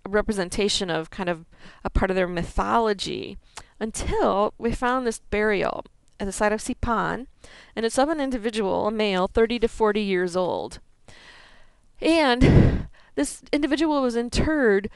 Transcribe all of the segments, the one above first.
Representation of kind of a part of their mythology until we found this burial at the site of Sipan, and it's of an individual, a male, 30 to 40 years old. And this individual was interred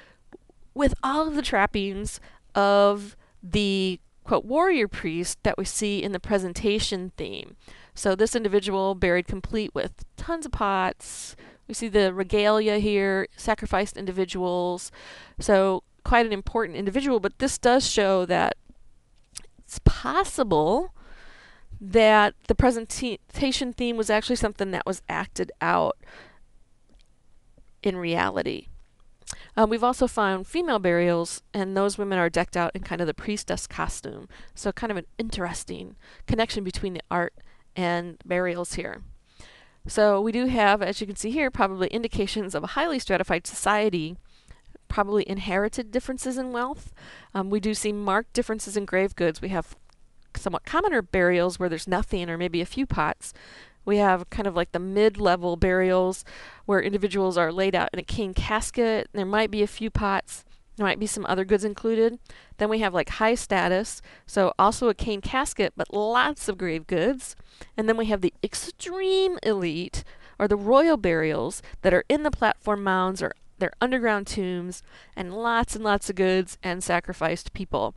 with all of the trappings of the quote warrior priest that we see in the presentation theme. So this individual buried complete with tons of pots. We see the regalia here, sacrificed individuals. So quite an important individual, but this does show that it's possible that the presentation theme was actually something that was acted out in reality. We've also found female burials, and those women are decked out in kind of the priestess costume. So kind of an interesting connection between the art and burials here. So we do have, as you can see here, probably indications of a highly stratified society, probably inherited differences in wealth. We do see marked differences in grave goods. We have somewhat commoner burials where there's nothing or maybe a few pots. We have kind of like the mid-level burials where individuals are laid out in a cane casket. There might be a few pots. There might be some other goods included. Then we have like high status, so also a cane casket, but lots of grave goods. And then we have the extreme elite, or the royal burials, that are in the platform mounds or they're underground tombs, and lots of goods and sacrificed people.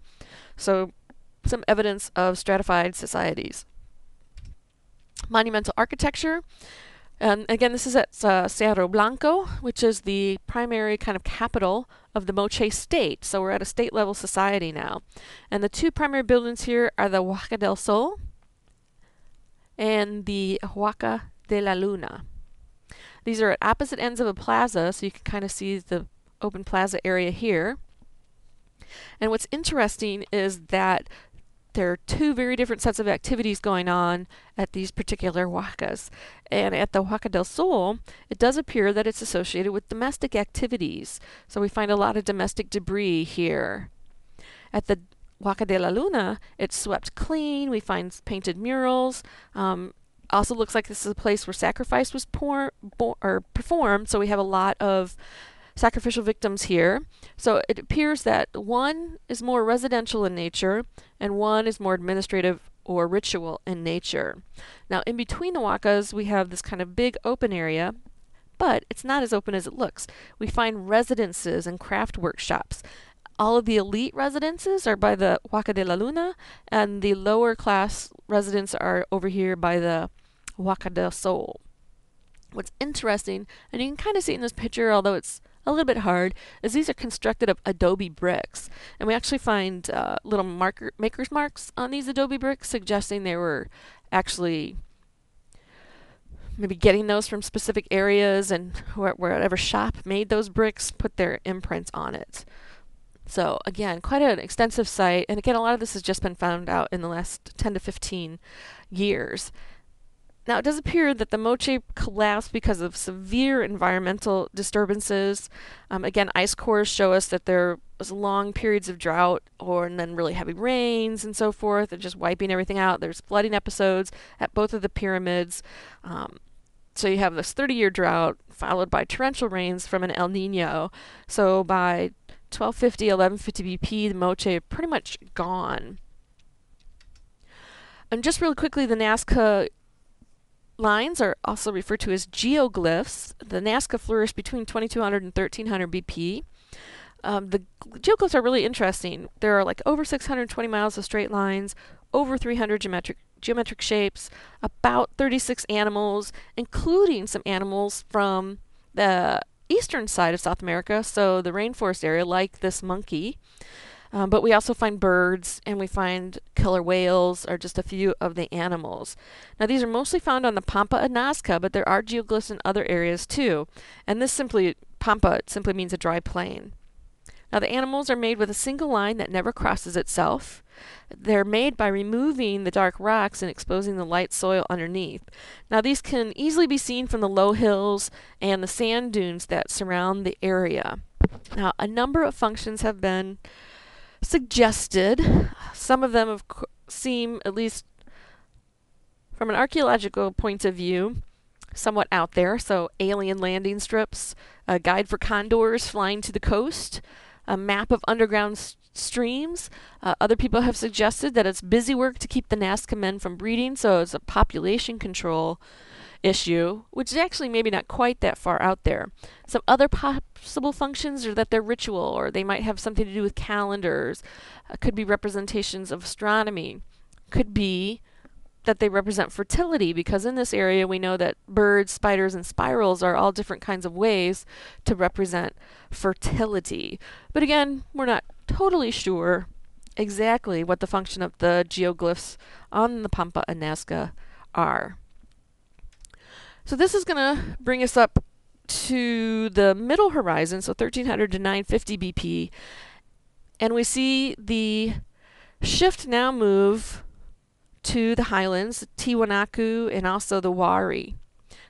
So some evidence of stratified societies. Monumental architecture. And again, this is at Cerro Blanco, which is the primary kind of capital of the Moche state. So we're at a state level society now. And the two primary buildings here are the Huaca del Sol and the Huaca de la Luna. These are at opposite ends of a plaza, so you can kind of see the open plaza area here. And what's interesting is that there are two very different sets of activities going on at these particular huacas. And at the Huaca del Sol, it does appear that it's associated with domestic activities. So we find a lot of domestic debris here. At the Huaca de la Luna, it's swept clean. We find painted murals. Also looks like this is a place where sacrifice was performed, so we have a lot of sacrificial victims here. So it appears that one is more residential in nature and one is more administrative or ritual in nature. Now in between the huacas we have this kind of big open area, but it's not as open as it looks. We find residences and craft workshops. All of the elite residences are by the Huaca de la Luna, and the lower class residents are over here by the Huaca del Sol. What's interesting, and you can kind of see it in this picture, although it's a little bit hard, is these are constructed of adobe bricks. And we actually find little maker's marks on these adobe bricks, suggesting they were actually maybe getting those from specific areas, and whatever shop made those bricks put their imprints on it. So again, quite an extensive site, and again, a lot of this has just been found out in the last 10 to 15 years. Now, it does appear that the Moche collapsed because of severe environmental disturbances. Again, ice cores show us that there was long periods of drought and then really heavy rains and so forth, and just wiping everything out. There's flooding episodes at both of the pyramids. So you have this 30-year drought followed by torrential rains from an El Nino. So by 1250, 1150 BP, the Moche are pretty much gone. And just really quickly, the Nazca lines are also referred to as geoglyphs. The Nazca flourished between 2200 and 1300 BP. The geoglyphs are really interesting. There are like over 620 miles of straight lines, over 300 geometric shapes, about 36 animals, including some animals from the eastern side of South America, so the rainforest area, like this monkey. But we also find birds, and we find killer whales, or just a few of the animals. Now these are mostly found on the Pampa of Nazca, but there are geoglyphs in other areas too. And this Pampa simply means a dry plain. Now the animals are made with a single line that never crosses itself. They're made by removing the dark rocks and exposing the light soil underneath. Now these can easily be seen from the low hills and the sand dunes that surround the area. Now a number of functions have been suggested. Some of them, seem, at least from an archaeological point of view, somewhat out there. So alien landing strips, a guide for condors flying to the coast, a map of underground streams. Other people have suggested that it's busy work to keep the Nazca men from breeding, so it's a population control issue, which is actually maybe not quite that far out there. Some other possible functions are that they're ritual, or they might have something to do with calendars. Could be representations of astronomy. Could be that they represent fertility, because in this area we know that birds, spiders, and spirals are all different kinds of ways to represent fertility. But again, we're not totally sure exactly what the function of the geoglyphs on the Pampa and Nazca are. So this is going to bring us up to the middle horizon, so 1300 to 950 BP, and we see the shift now move to the highlands, Tiwanaku, and also the Wari.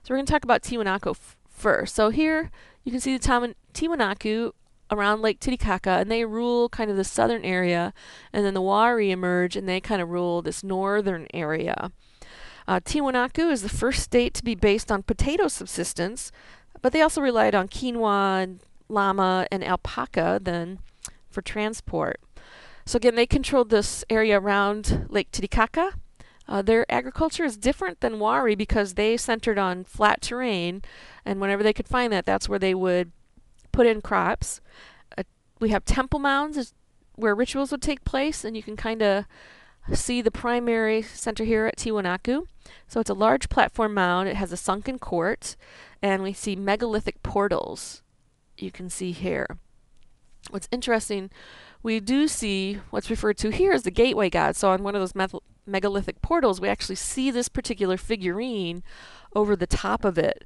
So we're going to talk about Tiwanaku first. So here you can see the Tiwanaku around Lake Titicaca, and they rule kind of the southern area, and then the Wari emerge, and they kind of rule this northern area. Tiwanaku is the first state to be based on potato subsistence, but they also relied on quinoa, llama, and alpaca then for transport. So again, they controlled this area around Lake Titicaca. Their agriculture is different than Wari because they centered on flat terrain, and whenever they could find that, that's where they would put in crops. We have temple mounds where rituals would take place, and you can kind of see the primary center here at Tiwanaku. So it's a large platform mound. It has a sunken court, and we see megalithic portals you can see here. What's interesting, we do see what's referred to here as the gateway god. So on one of those megalithic portals, we actually see this particular figurine over the top of it.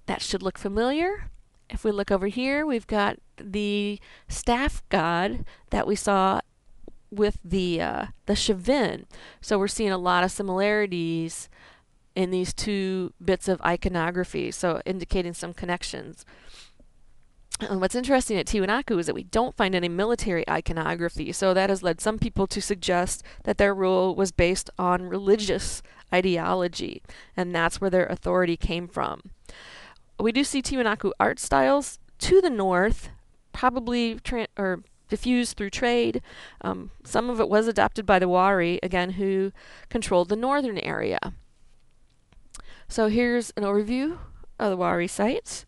That should look familiar. If we look over here, we've got the staff god that we saw with the Chavin. So we're seeing a lot of similarities in these two bits of iconography, so indicating some connections. And what's interesting at Tiwanaku is that we don't find any military iconography, so that has led some people to suggest that their rule was based on religious ideology, and that's where their authority came from. We do see Tiwanaku art styles to the north, probably diffused through trade. Some of it was adopted by the Wari, again, who controlled the northern area. So here's an overview of the Wari sites.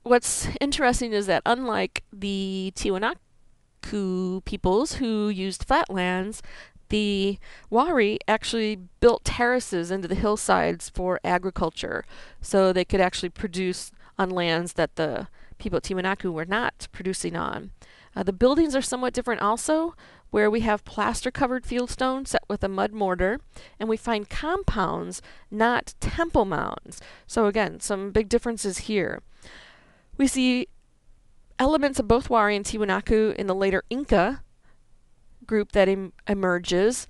What's interesting is that unlike the Tiwanaku peoples who used flatlands, the Wari actually built terraces into the hillsides for agriculture, so they could actually produce on lands that the people at Tiwanaku were not producing on. The buildings are somewhat different also, where we have plaster-covered fieldstone set with a mud mortar, and we find compounds, not temple mounds. So again, some big differences here. We see elements of both Wari and Tiwanaku in the later Inca group that emerges,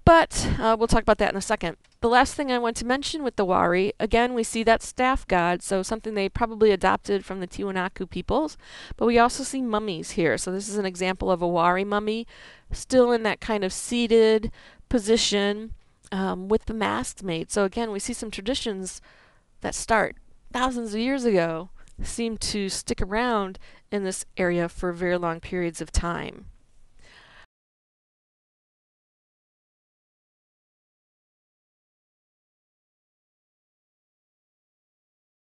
but we'll talk about that in a second. The last thing I want to mention with the Wari, again, we see that staff god, so something they probably adopted from the Tiwanaku peoples, but we also see mummies here. So this is an example of a Wari mummy, still in that kind of seated position with the masks made. So again, we see some traditions that start thousands of years ago seem to stick around in this area for very long periods of time.